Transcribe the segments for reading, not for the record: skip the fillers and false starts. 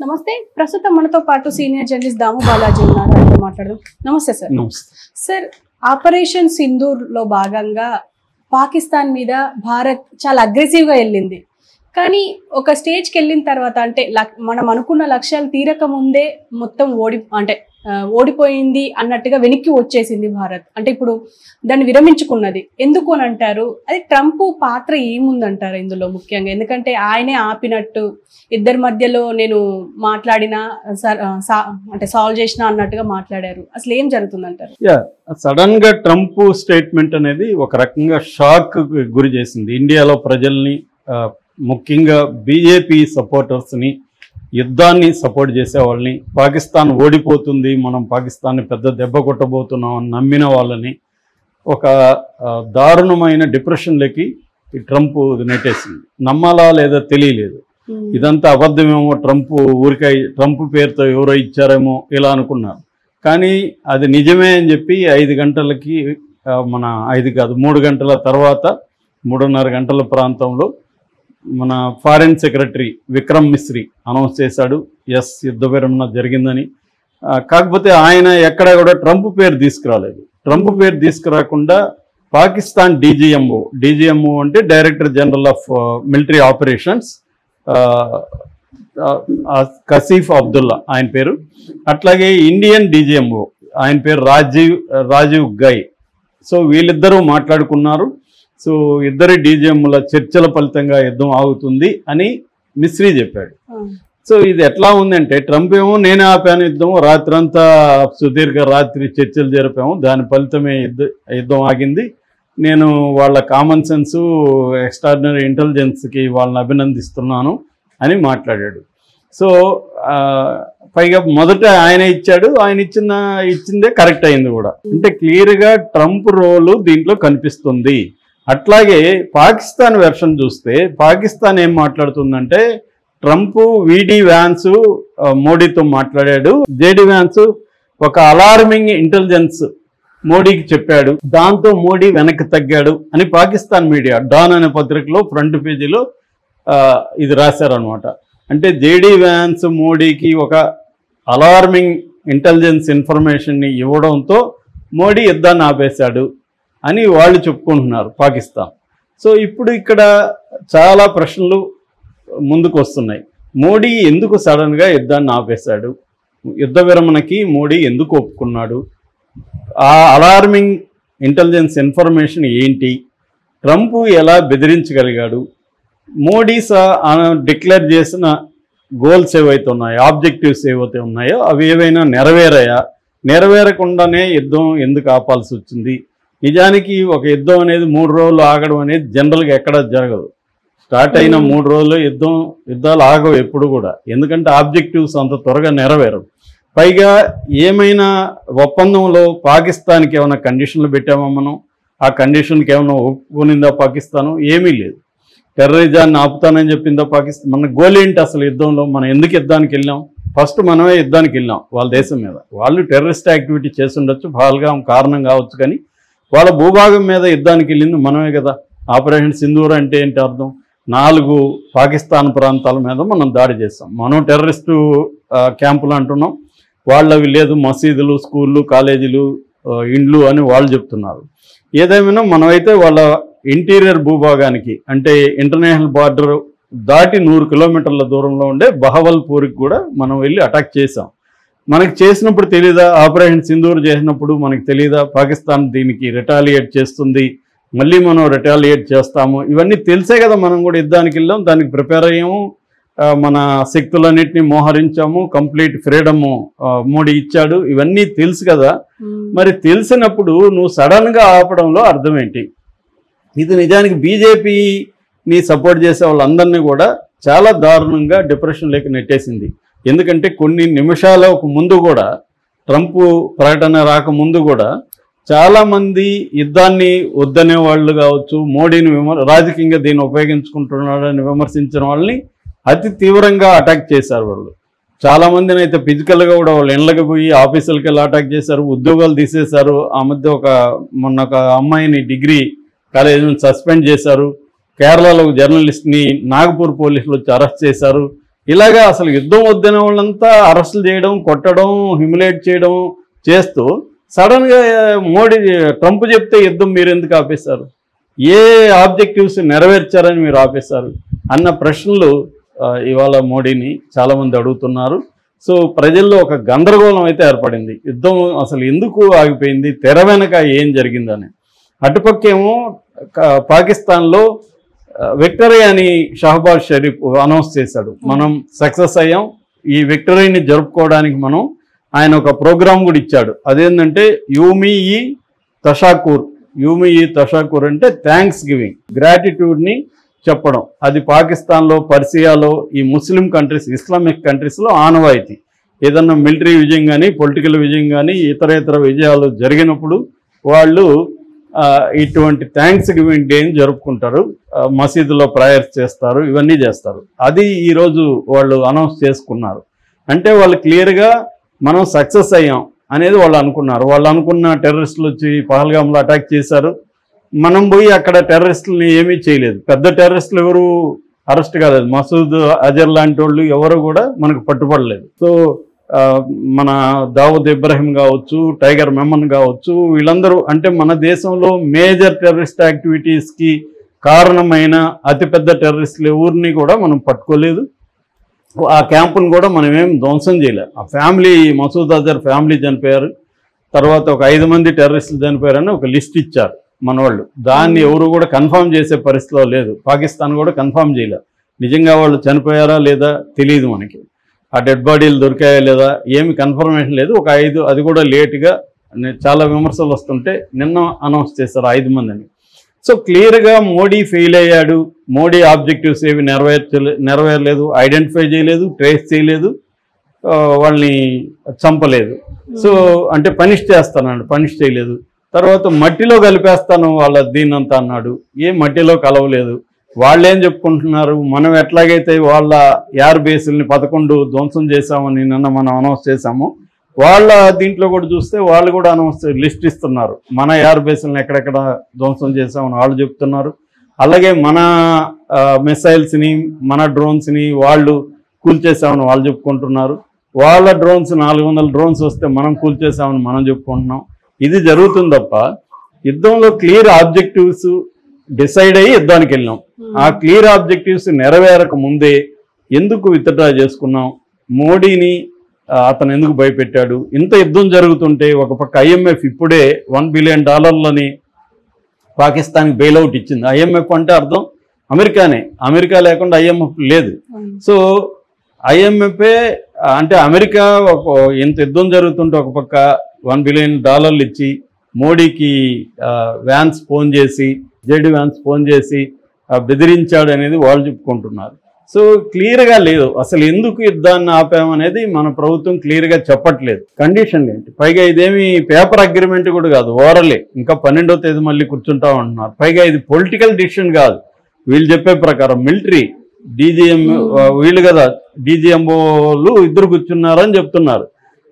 నమస్తే. ప్రస్తుతం మనతో పాటు సీనియర్ జర్నలిస్ట్ దాము బాలాజీ ఉన్నారు. ఆయనతో మాట్లాడదాం. నమస్తే సార్. సార్, ఆపరేషన్ సింధూర్ లో భాగంగా పాకిస్తాన్ మీద భారత్ చాలా అగ్రెసివ్ గా వెళ్ళింది. కానీ ఒక స్టేజ్కి వెళ్ళిన తర్వాత అంటే మనం అనుకున్న లక్ష్యాలు తీరక ముందే మొత్తం ఓడిపోయింది అన్నట్టుగా వెనక్కి వచ్చేసింది భారత్. అంటే ఇప్పుడు దాన్ని విరమించుకున్నది. ఎందుకు అని అంటారు? అది ట్రంప్ పాత్ర ఏముందంటారు ఇందులో ముఖ్యంగా? ఎందుకంటే ఆయనే ఆపినట్టు, ఇద్దరి మధ్యలో నేను మాట్లాడినా అంటే సాల్వ్ చేసిన అన్నట్టుగా మాట్లాడారు. అసలు ఏం జరుగుతుందంటారు? సడన్ గా ట్రంప్ స్టేట్మెంట్ అనేది ఒక రకంగా షాక్ గురి చేసింది ఇండియాలో ప్రజల్ని, ముఖ్యంగా బీజేపీ సపోర్టర్స్ని, యుద్ధాన్ని సపోర్ట్ చేసే వాళ్ళని, పాకిస్తాన్ ఓడిపోతుంది, మనం పాకిస్తాన్ని పెద్ద దెబ్బ కొట్టబోతున్నాం అని నమ్మిన వాళ్ళని ఒక దారుణమైన డిప్రెషన్లోకి ట్రంప్ నెట్టేసింది. నమ్మాలా లేదా తెలియలేదు. ఇదంతా అబద్ధమేమో, ట్రంప్ పేరుతో ఎవరో ఇచ్చారేమో ఇలా అనుకున్నారు. కానీ అది నిజమే అని చెప్పి 5 గంటలకి 3 గంటల తర్వాత 3:30 గంటల ప్రాంతంలో మన foreign secretary Vikram Misri announce చేశాడు, యుద్ధ విరమణ జరిగిందని. కాకపోతే ఆయన ఎక్కడా కూడా ట్రంప్ పేరు తీసుకురాలేదు. ట్రంప్ పేరు తీసుకురాకుండా పాకిస్తాన్ డీజీఎంఓ అంటే director general of military operations, Kashif Abdullah ఆయన పేరు. అట్లాగే ఇండియన్ డీజీఎంఓ ఆయన పేరు రాజీవ్ గై. సో వీళ్ళిద్దరూ మాట్లాడుకున్నారు. సో ఇద్దరి డీజీఎంల చర్చల ఫలితంగా యుద్ధం ఆగుతుంది అని మిశ్రీ చెప్పాడు. సో ఇది ఎట్లా ఉందంటే, ట్రంప్ ఏమో నేనే ఆపాను యుద్ధం, రాత్రంతా సుదీర్ఘ రాత్రి చర్చలు జరిపాము, దాని ఫలితమే యుద్ధం ఆగింది, నేను వాళ్ళ కామన్ సెన్సు ఎక్స్ట్రాడినరీ ఇంటెలిజెన్స్కి వాళ్ళని అభినందిస్తున్నాను అని మాట్లాడాడు. సో పైగా మొదట ఆయన ఇచ్చాడు, ఆయన ఇచ్చిందే కరెక్ట్ అయింది కూడా. అంటే క్లియర్గా ట్రంప్ రోలు దీంట్లో కనిపిస్తుంది. అట్లాగే పాకిస్తాన్ వెర్షన్ చూస్తే పాకిస్తాన్ ఏం మాట్లాడుతుందంటే, ట్రంప్ వీడి వ్యాన్స్ మోడీతో మాట్లాడాడు, జేడి వ్యాన్స్ ఒక అలార్మింగ్ ఇంటెలిజెన్స్ మోడీకి చెప్పాడు, దాంతో మోడీ వెనక్కి తగ్గాడు అని పాకిస్తాన్ మీడియా డాన్ అనే పత్రికలో ఫ్రంట్ పేజీలో ఇది రాశారనమాట. అంటే జేడి వ్యాన్స్ మోడీకి ఒక అలార్మింగ్ ఇంటెలిజెన్స్ ఇన్ఫర్మేషన్ని ఇవ్వడంతో మోడీ యుద్ధాన్ని ఆపేశాడు అని వాళ్ళు చెప్పుకుంటున్నారు పాకిస్తాన్. సో ఇప్పుడు ఇక్కడ చాలా ప్రశ్నలు ముందుకు వస్తున్నాయి. మోడీ ఎందుకు సడన్గా యుద్ధాన్ని ఆపేశాడు? యుద్ధ విరమణకి మోడీ ఎందుకు ఒప్పుకున్నాడు? ఆ అలార్మింగ్ ఇంటెలిజెన్స్ ఇన్ఫర్మేషన్ ఏంటి? ట్రంప్ ఎలా బెదిరించగలిగాడు? మోడీ డిక్లేర్ చేసిన గోల్స్ ఏవైతే ఉన్నాయో, ఆబ్జెక్టివ్స్ ఏవైతే ఉన్నాయో అవి ఏవైనా నెరవేరాయా? నెరవేరకుండానే యుద్ధం ఎందుకు ఆపాల్సి వచ్చింది? నిజానికి ఒక యుద్ధం అనేది 3 రోజులు ఆగడం అనేది జనరల్గా ఎక్కడా జరగదు. స్టార్ట్ అయిన 3 రోజులు యుద్ధాలు ఆగవు ఎప్పుడు కూడా, ఎందుకంటే ఆబ్జెక్టివ్స్ అంత త్వరగా నెరవేరవు. పైగా ఏమైనా ఒప్పందంలో పాకిస్తాన్కి ఏమైనా కండిషన్లు పెట్టామా మనం? ఆ కండిషన్కి ఏమైనా ఒప్పుకునిందా పాకిస్తాను? ఏమీ లేదు. టెర్రరిజాన్ని ఆపుతానని చెప్పిందా పాకిస్తాన్? మన గోల్ ఏంటి అసలు యుద్ధంలో? మనం ఎందుకు యుద్ధానికి వెళ్ళాం? ఫస్ట్ మనమే యుద్ధానికి వెళ్ళాం వాళ్ళ దేశం మీద. వాళ్ళు టెర్రరిస్ట్ యాక్టివిటీ చేస్తుండొచ్చు, పాల్గొనడం కారణం కావచ్చు, కానీ వాళ్ళ భూభాగం మీద యుద్ధానికి వెళ్ళింది మనమే కదా. ఆపరేషన్ సింధూర్ అంటే ఏంటి అర్థం? 4 పాకిస్తాన్ ప్రాంతాల మీద మనం దాడి చేస్తాం. మనం టెర్రరిస్టు క్యాంపులు అంటున్నాం, వాళ్ళవి లేదు, మసీదులు, స్కూళ్ళు, కాలేజీలు, ఇండ్లు అని వాళ్ళు చెప్తున్నారు. ఏదేమైనా మనమైతే వాళ్ళ ఇంటీరియర్ భూభాగానికి, అంటే ఇంటర్నేషనల్ బార్డర్ దాటి 100 కిలోమీటర్ల దూరంలో ఉండే బహవల్పూర్కి కూడా మనం వెళ్ళి అటాక్ చేసాం. మనకి చేసినప్పుడు తెలీదా? ఆపరేషన్ సింధూర్ చేసినప్పుడు మనకి తెలీదా పాకిస్తాన్ దీనికి రిటాలియేట్ చేస్తుంది, మళ్ళీ మనం రిటాలియేట్ చేస్తాము? ఇవన్నీ తెలిసే కదా మనం కూడా యుద్ధానికి వెళ్ళాం, దానికి ప్రిపేర్ అయ్యాము, మన శక్తులన్నింటినీ మోహరించాము, కంప్లీట్ ఫ్రీడమ్ మోడీ ఇచ్చాడు, ఇవన్నీ తెలుసు కదా. మరి తెలిసినప్పుడు నువ్వు సడన్గా ఆపడంలో అర్థం ఏంటి? ఇది నిజానికి బీజేపీని సపోర్ట్ చేసే వాళ్ళందరినీ కూడా చాలా దారుణంగా డిప్రెషన్లోకి నెట్టేసింది. ఎందుకంటే కొన్ని నిమిషాల ముందు కూడా, ట్రంప్ ప్రకటన రాకముందు కూడా చాలామంది యుద్ధాన్ని వద్దనే వాళ్ళు కావచ్చు, మోడీని రాజకీయంగా దీన్ని ఉపయోగించుకుంటున్నాడని విమర్శించిన వాళ్ళని అతి తీవ్రంగా అటాక్ చేశారు. వాళ్ళు చాలామందిని అయితే ఫిజికల్గా కూడా వాళ్ళ ఇళ్ళకి పోయి ఆఫీసులకి వెళ్ళి అటాక్ చేశారు, ఉద్యోగాలు తీసేశారు. ఆ మధ్య మొన్న ఒక అమ్మాయిని డిగ్రీ కాలేజీ నుంచి సస్పెండ్ చేశారు. కేరళలో జర్నలిస్ట్ని నాగపూర్ పోలీసులు వచ్చి అరెస్ట్ చేశారు. ఇలాగా అసలు యుద్ధం వద్దనే వాళ్ళంతా అరెస్టులు చేయడం, కొట్టడం, హ్యూమిలేట్ చేయడం చేస్తూ సడన్గా ట్రంప్ చెప్తే యుద్ధం మీరు ఎందుకు ఆపేశారు, ఏ ఆబ్జెక్టివ్స్ నెరవేర్చారని మీరు ఆపేశారు అన్న ప్రశ్నలు ఇవాళ మోడీని చాలామంది అడుగుతున్నారు. సో ప్రజల్లో ఒక గందరగోళం అయితే ఏర్పడింది. యుద్ధం అసలు ఎందుకు ఆగిపోయింది, తెర వెనక ఏం జరిగిందని. అటుపక్కేమో పాకిస్తాన్లో విక్టరీ అని షహబాజ్ షరీఫ్ అనౌన్స్ చేశాడు, మనం సక్సెస్ అయ్యాం, ఈ విక్టరీని జరుపుకోవడానికి ఆయన ఒక ప్రోగ్రాం కూడా ఇచ్చాడు. అదేంటంటే యూమి-ఈ తషాకూర్ అంటే థ్యాంక్స్ గివింగ్, గ్రాటిట్యూడ్ని చెప్పడం. అది పాకిస్తాన్లో, పర్సియాలో, ఈ ముస్లిం కంట్రీస్, ఇస్లామిక్ కంట్రీస్లో ఆనవాయితీ. ఏదన్నా మిలిటరీ విజయం కానీ, పొలిటికల్ విజయం కానీ, ఇతర విజయాలు జరిగినప్పుడు వాళ్ళు ఇటువంటి థ్యాంక్స్ గివింగ్ డేని జరుపుకుంటారు, మసీదులో ప్రేయర్స్ చేస్తారు, ఇవన్నీ చేస్తారు. అది ఈరోజు వాళ్ళు అనౌన్స్ చేసుకున్నారు. అంటే వాళ్ళు క్లియర్గా మనం సక్సెస్ అయ్యాం అనేది వాళ్ళు అనుకున్నారు. వాళ్ళు అనుకున్న టెర్రరిస్టులు వచ్చి పహల్గామ్లో అటాక్ చేశారు, మనం పోయి అక్కడ టెర్రరిస్టులని ఏమీ చేయలేదు. పెద్ద టెర్రరిస్టులు ఎవరు అరెస్ట్ కాలేదు, మసూద్ అజర్ లాంటి వాళ్ళు ఎవరు కూడా మనకు పట్టుబడలేదు. సో మన దావూద్ ఇబ్రాహిం కావచ్చు, టైగర్ మెమన్ కావచ్చు, వీళ్ళందరూ అంటే మన దేశంలో మేజర్ టెర్రరిస్ట్ యాక్టివిటీస్కి కారణమైన అతిపెద్ద టెర్రరిస్టులు ఎవరిని కూడా మనం పట్టుకోలేదు. ఆ క్యాంపును కూడా మనం ఏం ధ్వంసం చేయలేదు. ఆ ఫ్యామిలీ, మసూద్ అజర్ ఫ్యామిలీ చనిపోయారు, తర్వాత ఒక 5 మంది టెర్రరిస్టులు చనిపోయారని ఒక లిస్ట్ ఇచ్చారు మన వాళ్ళు. దాన్ని ఎవరు కూడా కన్ఫర్మ్ చేసే పరిస్థితిలో లేదు, పాకిస్తాన్ కూడా కన్ఫర్మ్ చేయలేదు. నిజంగా వాళ్ళు చనిపోయారా లేదా తెలియదు మనకి, ఆ డెడ్ బాడీలు దొరికాయా లేదా ఏమి కన్ఫర్మేషన్ లేదు. ఒక 5, అది కూడా లేటుగా, చాలా విమర్శలు వస్తుంటే నిన్న అనౌన్స్ చేశారు 5 మందిని. సో క్లియర్గా మోడీ ఫెయిల్ అయ్యాడు, మోడీ ఆబ్జెక్టివ్స్ ఏవి నెరవేరలేదు, ఐడెంటిఫై చేయలేదు, ట్రేస్ చేయలేదు, వాళ్ళని చంపలేదు. సో అంటే పనిష్ చేస్తానండి, పనిష్ చేయలేదు. తర్వాత మట్టిలో కలిపేస్తాను వాళ్ళ దీన్నంతా అన్నాడు, ఏ మట్టిలో కలవలేదు. వాళ్ళేం చెప్పుకుంటున్నారు, మనం ఎట్లాగైతే వాళ్ళ ఎయిర్ బేసుల్ని 11 ధ్వంసం చేశామని నిన్న మనం అనౌన్స్ చేశాము, వాళ్ళ దీంట్లో కూడా చూస్తే వాళ్ళు కూడా అనౌన్స్ లిస్ట్ ఇస్తున్నారు, మన ఎయిర్ బేసులను ఎక్కడెక్కడ ధ్వంసం చేశామని వాళ్ళు చెప్తున్నారు. అలాగే మన మిసైల్స్ని, మన డ్రోన్స్ని వాళ్ళు కూల్చేసామని వాళ్ళు చెప్పుకుంటున్నారు. వాళ్ళ డ్రోన్స్ 400 డ్రోన్స్ వస్తే మనం కూల్చేసామని మనం చెప్పుకుంటున్నాం. ఇది జరుగుతుంది తప్ప యుద్ధంలో క్లియర్ ఆబ్జెక్టివ్స్ డిసైడ్ అయ్యి యుద్ధానికి వెళ్ళాం. ఆ క్లియర్ ఆబ్జెక్టివ్స్ నెరవేరక ముందే ఎందుకు విత్డ్రా చేసుకున్నాం, మోడీని అతను ఎందుకు భయపెట్టాడు. ఇంత యుద్ధం జరుగుతుంటే ఒక పక్క IMF ఇప్పుడే $1 బిలియన్ పాకిస్తాన్కి బెయిల్అవుట్ ఇచ్చింది. IMF అంటే అర్థం అమెరికానే, అమెరికా లేకుండా IMF లేదు. సో IMF అంటే అమెరికా ఇంత యుద్ధం జరుగుతుంటే ఒక పక్క $1 బిలియన్ ఇచ్చి మోడీకి వ్యాన్స్ ఫోన్ చేసి, JD వ్యాన్స్ ఫోన్ చేసి బెదిరించాడు అనేది వాళ్ళు చెప్పుకుంటున్నారు. సో క్లియర్గా లేదు అసలు ఎందుకు యుద్ధాన్ని ఆపామనేది మన ప్రభుత్వం క్లియర్గా చెప్పట్లేదు. కండిషన్ ఏంటి, పైగా ఇదేమి పేపర్ అగ్రిమెంట్ కూడా కాదు, ఓరలే. ఇంకా 12వ తేదీ మళ్ళీ కూర్చుంటా ఉంటున్నారు. పైగా ఇది పొలిటికల్ డిసిషన్ కాదు, వీళ్ళు చెప్పే ప్రకారం మిలిటరీ DGM వీళ్ళు కదా, DGMOలు ఇద్దరు కూర్చున్నారని చెప్తున్నారు.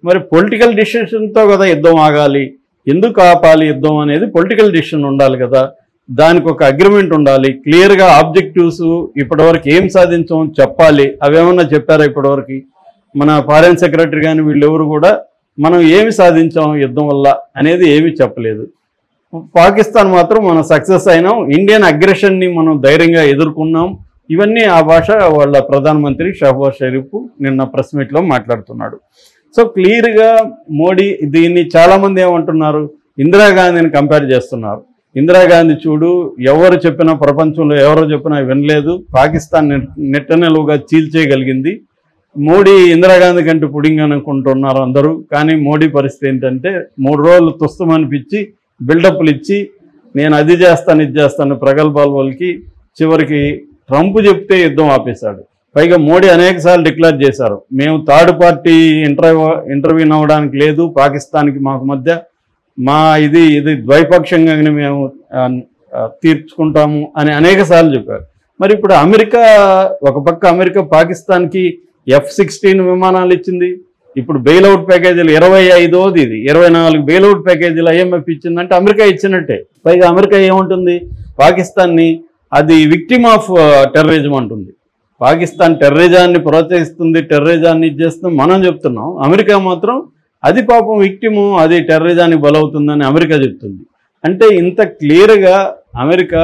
మరి పొలిటికల్ డిసిషన్తో కదా యుద్ధం ఆగాలి, ఎందుకు ఆపాలి యుద్ధం అనేది పొలిటికల్ డిసిషన్ ఉండాలి కదా, దానికి ఒక అగ్రిమెంట్ ఉండాలి. క్లియర్గా ఆబ్జెక్టివ్స్ ఇప్పటివరకు ఏం సాధించామని చెప్పాలి. అవేమన్నా చెప్పారా ఇప్పటివరకు? మన ఫారెన్ సెక్రటరీ కానీ వీళ్ళెవరు కూడా మనం ఏమి సాధించాం యుద్ధం వల్ల అనేది ఏమీ చెప్పలేదు. పాకిస్తాన్ మాత్రం మనం సక్సెస్ అయినాం, ఇండియన్ అగ్రెషన్ని మనం ధైర్యంగా ఎదుర్కొన్నాం. ఇవన్నీ ఆ భాష వాళ్ళ ప్రధానమంత్రి షహబాజ్ షరీఫ్ నిన్న ప్రెస్ మీట్లో మాట్లాడుతున్నాడు. సో క్లియర్గా మోడీ దీన్ని చాలామంది ఏమంటున్నారు, ఇందిరాగాంధీని కంపేర్ చేస్తున్నారు. ఇందిరాగాంధీ చూడు, ఎవరు చెప్పినా ప్రపంచంలో ఎవరు చెప్పినా వినలేదు, పాకిస్తాన్ నెట్టనెలుగా చీల్చేయగలిగింది. మోడీ ఇందిరాగాంధీ కంటే పుడింగ్ అనుకుంటున్నారు అందరూ. కానీ మోడీ పరిస్థితి ఏంటంటే 3 రోజులు తుస్తమనిపించి బిల్డప్లు ఇచ్చి నేను అది చేస్తాను ఇది చేస్తాను ప్రగల్భాల వాళ్ళకి చివరికి ట్రంప్ చెప్తే యుద్ధం ఆపేశాడు. పైగా మోడీ అనేకసార్లు డిక్లేర్ చేశారు, మేము థర్డ్ పార్టీ ఇంటర్వ్యూ అవ్వడానికి లేదు, పాకిస్తాన్కి మాకు మధ్య మా ఇది ద్వైపాక్షికంగానే మేము తీర్చుకుంటాము అని అనేకసార్లు చెప్పారు. మరి ఇప్పుడు అమెరికా, ఒక పక్క అమెరికా పాకిస్తాన్కి F-16 విమానాలు ఇచ్చింది. ఇప్పుడు బెయిల్అవుట్ ప్యాకేజీలు 25ది, ఇది 24 బెయిల్అవుట్ ప్యాకేజీలు IMF ఇచ్చిందంటే అమెరికా ఇచ్చినట్టే. పైగా అమెరికా ఏముంటుంది, పాకిస్తాన్ని అది విక్టిమ్ ఆఫ్ టెర్రరిజం అంటుంది. పాకిస్తాన్ టెర్రరిజాన్ని ప్రోత్సహిస్తుంది, టెర్రరిజాన్ని ఇచ్చేస్తుంది మనం చెప్తున్నాం. అమెరికా మాత్రం అది పాపం విక్టిము, అది టెర్రరిజానికి బలవుతుందని అమెరికా చెప్తుంది. అంటే ఇంత క్లియర్గా అమెరికా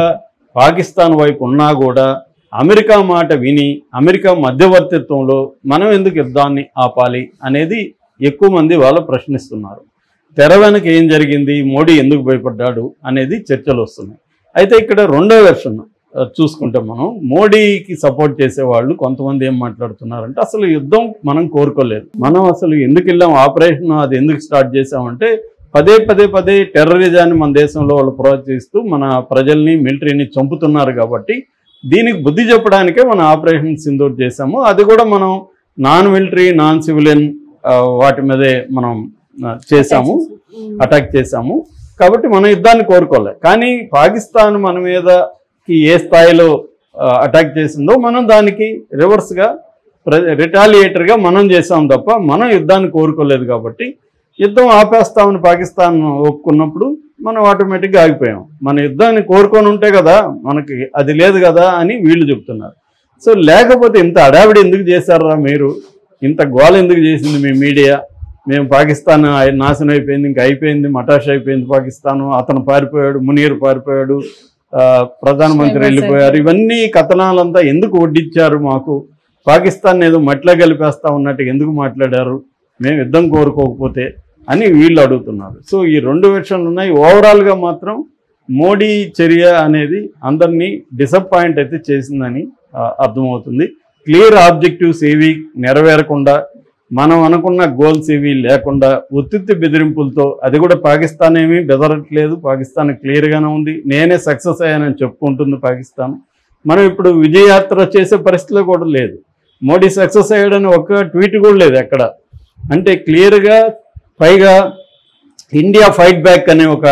పాకిస్తాన్ వైపు ఉన్నా కూడా అమెరికా మాట విని అమెరికా మధ్యవర్తిత్వంలో మనం ఎందుకు యుద్ధాన్ని ఆపాలి అనేది ఎక్కువ మంది వాళ్ళు ప్రశ్నిస్తున్నారు. తెర వెనక ఏం జరిగింది, మోడీ ఎందుకు భయపడ్డాడు అనేది చర్చలు వస్తున్నాయి. అయితే ఇక్కడ రెండో వెర్షన్ చూసుకుంటే మనం మోడీకి సపోర్ట్ చేసేవాళ్ళు కొంతమంది ఏం మాట్లాడుతున్నారంటే అసలు యుద్ధం మనం కోరుకోలేదు, మనం అసలు ఎందుకు వెళ్ళాం, ఆపరేషన్ అది ఎందుకు స్టార్ట్ చేసామంటే పదే టెర్రరిజాన్ని మన దేశంలో వాళ్ళు ప్రోత్సహిస్తూ మన ప్రజల్ని మిలిటరీని చంపుతున్నారు కాబట్టి దీనికి బుద్ధి చెప్పడానికే మనం ఆపరేషన్ సింధూర్ చేసాము. అది కూడా మనం నాన్ మిలిటరీ నాన్ సివిలియన్ వాటి మీదే మనం చేసాము, అటాక్ చేసాము. కాబట్టి మనం యుద్ధాన్ని కోరుకోలేదు. కానీ పాకిస్తాన్ మన మీదకి ఏ స్థాయిలో అటాక్ చేసిందో మనం దానికి రివర్స్గా రిటాలియేటర్గా మనం చేసాం తప్ప మనం యుద్ధాన్ని కోరుకోలేదు. కాబట్టి యుద్ధం ఆపేస్తామని పాకిస్తాన్ ఒప్పుకున్నప్పుడు మనం ఆటోమేటిక్గా ఆగిపోయాం. మన యుద్ధాన్ని కోరుకొని ఉంటే కదా, మనకి అది లేదు కదా అని వీళ్ళు చెప్తున్నారు. సో లేకపోతే ఇంత అడావిడి ఎందుకు చేశారా మీరు, ఇంత గోల ఎందుకు చేసింది మీ మీడియా, మేము పాకిస్తాన్ నాశనం అయిపోయింది, ఇంకా అయిపోయింది, మటాష్ అయిపోయింది పాకిస్తాను, అతను పారిపోయాడు, మునీర్ పారిపోయాడు, ప్రధానమంత్రి వెళ్ళిపోయారు, ఇవన్నీ కథనాలంతా ఎందుకు వడ్డించారు మాకు, పాకిస్తాన్ ఏదో మట్టిలో కలిపేస్తా ఉన్నట్టు ఎందుకు మాట్లాడారు, మేము యుద్ధం కోరుకోకపోతే అని వీళ్ళు అడుగుతున్నారు. సో ఈ రెండు వెర్షన్లు ఉన్నాయి. ఓవరాల్గా మాత్రం మోడీ చర్య అనేది అందరినీ డిసప్పాయింట్ అయితే చేసిందని అర్థమవుతుంది. క్లియర్ ఆబ్జెక్టివ్స్ ఏవి నెరవేరకుండా, మనం అనుకున్న గోల్స్ ఏవి లేకుండా ఉత్తిత్తి బెదిరింపులతో, అది కూడా పాకిస్తాన్ ఏమీ బెదరట్లేదు, పాకిస్తాన్ క్లియర్గానే ఉంది, నేనే సక్సెస్ అయ్యానని చెప్పుకుంటుంది పాకిస్తాన్. మనం ఇప్పుడు విజయయాత్ర చేసే పరిస్థితిలో కూడా లేదు, మోడీ సక్సెస్ అయ్యాడని ఒక్క ట్వీట్ కూడా లేదు ఎక్కడ. అంటే క్లియర్గా పైగా ఇండియా ఫైట్ బ్యాక్ అనే ఒక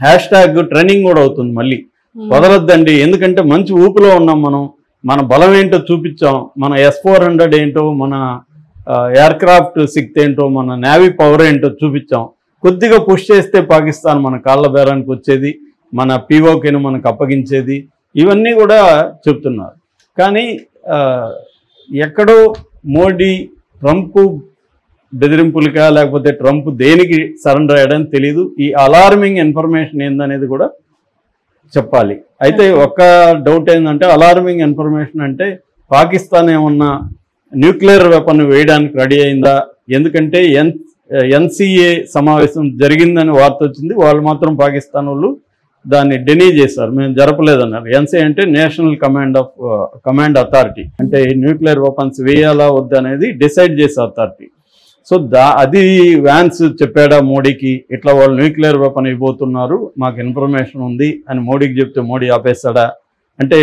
హ్యాష్ ట్యాగ్ ట్రెండింగ్ కూడా అవుతుంది. మళ్ళీ వదలొద్దండి, ఎందుకంటే మంచి ఊపిలో ఉన్నాం మనం, మన బలం ఏంటో చూపించాం, మన S-400 ఏంటో, మన ఎయిర్క్రాఫ్ట్ శక్తి ఏంటో, మన నేవీ పవర్ ఏంటో చూపించాం. కొద్దిగా పుష్ చేస్తే పాకిస్తాన్ మన కాళ్ళ బేరానికి వచ్చేది, మన POKని మనకు అప్పగించేది, ఇవన్నీ కూడా చెప్తున్నారు. కానీ ఎక్కడో మోడీ ట్రంప్ బెదిరింపులకా లేకపోతే ట్రంప్ దేనికి సరెండర్ అయ్యాడని తెలియదు. ఈ అలార్మింగ్ ఇన్ఫర్మేషన్ ఏందనేది కూడా చెప్పాలి. అయితే ఒక్క డౌట్ ఏంటంటే అలార్మింగ్ ఇన్ఫర్మేషన్ అంటే పాకిస్తాన్ ఏమన్నా న్యూక్లియర్ వెపన్ వేయడానికి రెడీ అయిందా, ఎందుకంటే NCA సమావేశం జరిగిందని వార్త వచ్చింది, వాళ్ళు మాత్రం పాకిస్తాన్ వాళ్ళు దాన్ని డెనీ చేశారు, మేము జరపలేదన్నారు. NCA అంటే నేషనల్ కమాండ్ అథారిటీ, అంటే న్యూక్లియర్ వెపన్స్ వేయాలా వద్దా అనేది డిసైడ్ చేసే అథారిటీ. సో అది వ్యాన్స్ చెప్పాడా మోడీకి, ఇట్లా వాళ్ళు న్యూక్లియర్ వెపన్ ఇవ్వబోతున్నారు, మాకు ఇన్ఫర్మేషన్ ఉంది అని మోడీకి చెప్తే మోడీ ఆపేస్తాడా? అంటే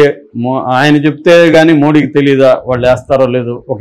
ఆయన చెప్తే కానీ మోడీకి తెలీదా వాళ్ళు వేస్తారో లేదో? ఒక